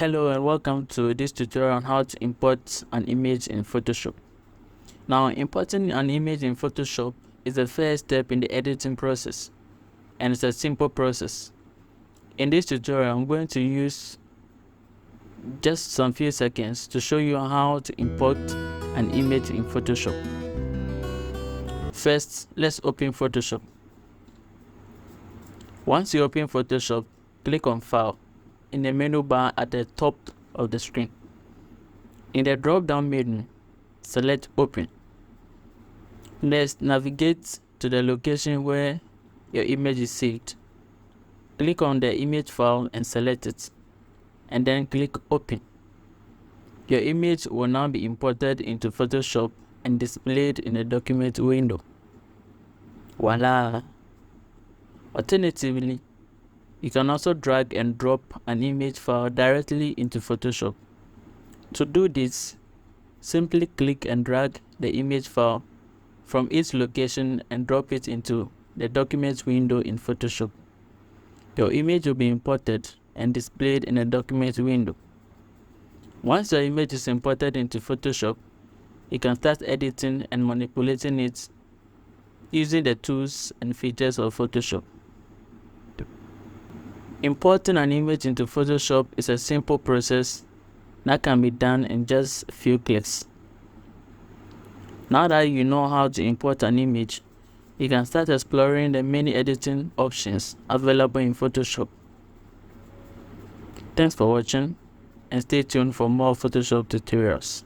Hello and welcome to this tutorial on how to import an image in Photoshop. Now, importing an image in Photoshop is the first step in the editing process, and it's a simple process. In this tutorial, I'm going to use just some few seconds to show you how to import an image in Photoshop. First, let's open Photoshop. Once you open Photoshop, click on File in the menu bar at the top of the screen. In the drop-down menu, select Open. Next, navigate to the location where your image is saved. Click on the image file and select it, and then click Open. Your image will now be imported into Photoshop and displayed in the document window. Voila! Alternatively, you can also drag and drop an image file directly into Photoshop. To do this, simply click and drag the image file from its location and drop it into the Documents window in Photoshop. Your image will be imported and displayed in the Documents window. Once your image is imported into Photoshop, you can start editing and manipulating it using the tools and features of Photoshop. Importing an image into Photoshop is a simple process that can be done in just a few clicks. Now that you know how to import an image, you can start exploring the many editing options available in Photoshop. Thanks for watching, and stay tuned for more Photoshop tutorials.